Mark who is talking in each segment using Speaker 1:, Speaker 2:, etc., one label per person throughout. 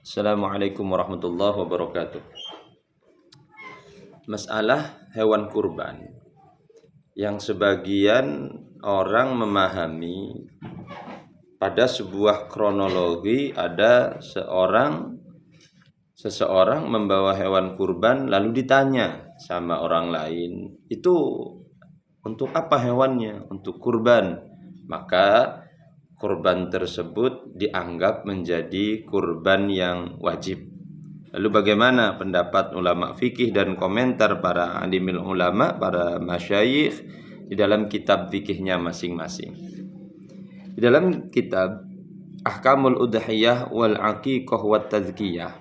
Speaker 1: Assalamualaikum warahmatullahi wabarakatuh. Masalah hewan kurban yang sebagian orang memahami pada sebuah kronologi ada seseorang membawa hewan kurban lalu ditanya sama orang lain, itu untuk apa hewannya? Untuk kurban. Maka kurban tersebut dianggap menjadi kurban yang wajib. Lalu bagaimana pendapat ulama fikih dan komentar para alimil ulama, para masyayikh di dalam kitab fikihnya masing-masing? Di dalam kitab Ahkamul Udhiyah wal Aqiqah wat Tazkiyah,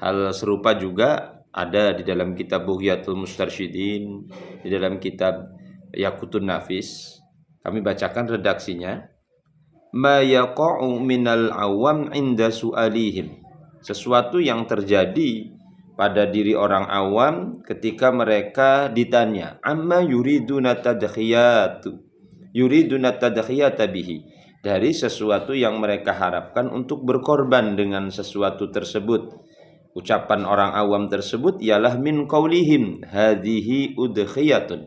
Speaker 1: hal serupa juga ada di dalam kitab Bughyatul Mustarsyidin, di dalam kitab Yaqutun Nafis. Kami bacakan redaksinya. Ma yaqa'u minal awam inda su'alihim, sesuatu yang terjadi pada diri orang awam ketika mereka ditanya amma yuriduna tadkhiyata bihi, dari sesuatu yang mereka harapkan untuk berkorban dengan sesuatu tersebut. Ucapan orang awam tersebut ialah min qaulihim hadhihi udkhiyatun,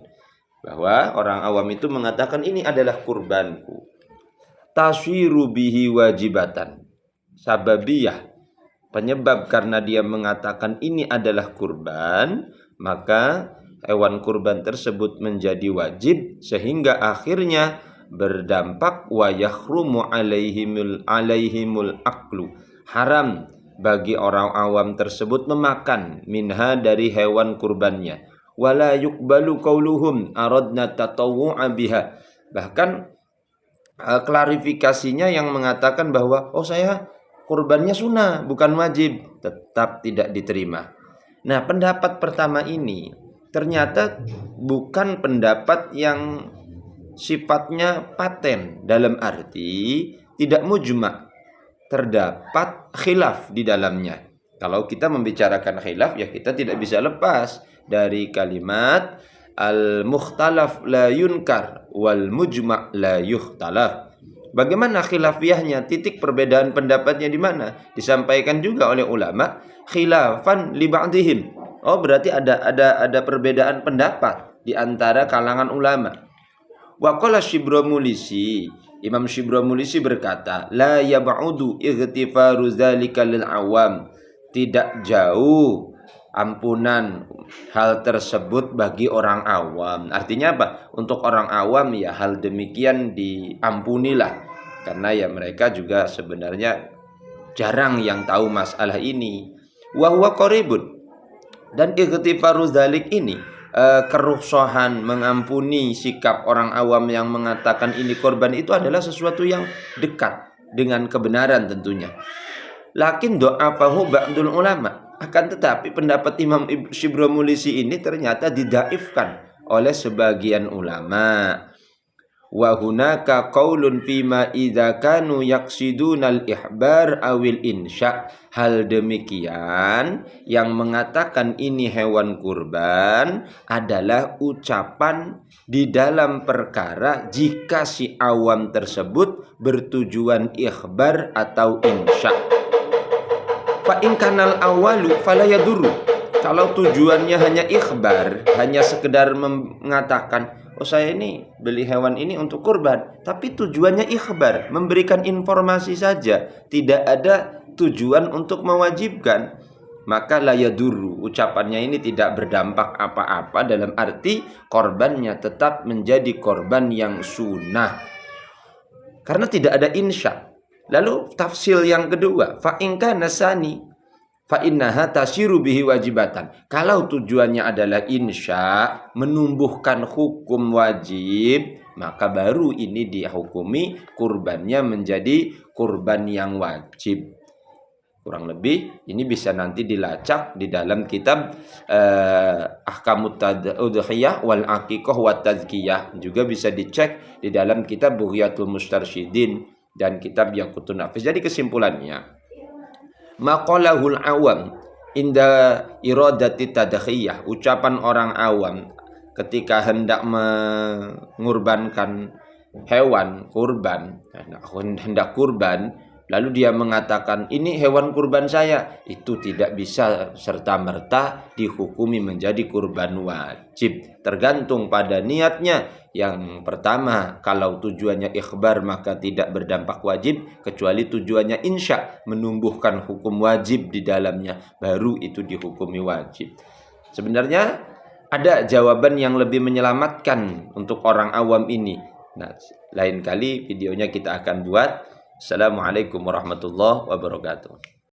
Speaker 1: bahwa orang awam itu mengatakan ini adalah kurbanku. Taswiru bihi wajibatan, sababiyah, penyebab karena dia mengatakan ini adalah kurban, maka hewan kurban tersebut menjadi wajib, sehingga akhirnya berdampak wa yahrumu alaihimul aklu, haram bagi orang awam tersebut memakan minha dari hewan kurbannya. Wala yuqbalu qauluhum aradna tatawwu'a biha, bahkan klarifikasinya yang mengatakan bahwa saya kurbannya sunnah bukan wajib, tetap tidak diterima. Nah, pendapat pertama ini ternyata bukan pendapat yang sifatnya paten, dalam arti tidak mujma', terdapat khilaf di dalamnya. Kalau kita membicarakan khilaf, ya kita tidak bisa lepas dari kalimat al-mukhtalaf la yunkar wal mujma' la yukhtalaf. Bagaimana khilafiyahnya? Titik perbedaan pendapatnya di mana? Disampaikan juga oleh ulama khilafan li ba'dihim. Oh, berarti ada perbedaan pendapat di antara kalangan ulama. Wa qala Syibramulisi, Imam Syibramulisi berkata, la yab'udu ightifaru dzalika lil awam, tidak jauh ampunan hal tersebut bagi orang awam. Artinya apa? Untuk orang awam ya hal demikian diampunilah, karena ya mereka juga sebenarnya jarang yang tahu masalah ini. Wa huwa qaribun, dan ightifaru dzalik ini, kerusuhan mengampuni sikap orang awam yang mengatakan ini korban, itu adalah sesuatu yang dekat dengan kebenaran tentunya. Lakin do'afahu ba'dul ulama, akan tetapi pendapat Imam Syibramulisi ini ternyata didaifkan oleh sebagian ulama. Wa hunaka qaulun fima idza kanu yaqsidunal ihbar awil insya, hal demikian yang mengatakan ini hewan kurban adalah ucapan di dalam perkara jika si awam tersebut bertujuan ikhbar atau insya. Fa in kanal awalu fala yadurru, kalau tujuannya hanya ikhbar, hanya sekedar mengatakan saya ini beli hewan ini untuk kurban, tapi tujuannya ikhbar, memberikan informasi saja, tidak ada tujuan untuk mewajibkan, maka la yadurru, ucapannya ini tidak berdampak apa-apa, dalam arti korbannya tetap menjadi korban yang sunnah karena tidak ada insya. Lalu tafsir yang kedua, fa in kana sani fa innaha tasiru bihi wajibatan, kalau tujuannya adalah insya, menumbuhkan hukum wajib, maka baru ini dihukumi kurbannya menjadi kurban yang wajib. Kurang lebih ini bisa nanti dilacak di dalam kitab Ahkamut Udhiyah wal Aqiqah wat Tazkiyah, juga bisa dicek di dalam kitab Bughyatul Mustarsyidin dan kitab Yaqutun Nafis. Jadi kesimpulannya, maqalahul awam inda iradati tadkhiyah, ucapan orang awam ketika hendak mengurbankan hewan kurban, hendak kurban, lalu dia mengatakan ini hewan kurban saya, itu tidak bisa serta-merta dihukumi menjadi kurban wajib. Tergantung pada niatnya. Yang pertama, kalau tujuannya ikhbar maka tidak berdampak wajib, kecuali tujuannya insya, menumbuhkan hukum wajib di dalamnya, baru itu dihukumi wajib. Sebenarnya ada jawaban yang lebih menyelamatkan untuk orang awam ini. Nah, lain kali videonya kita akan buat. Assalamualaikum warahmatullahi wabarakatuh.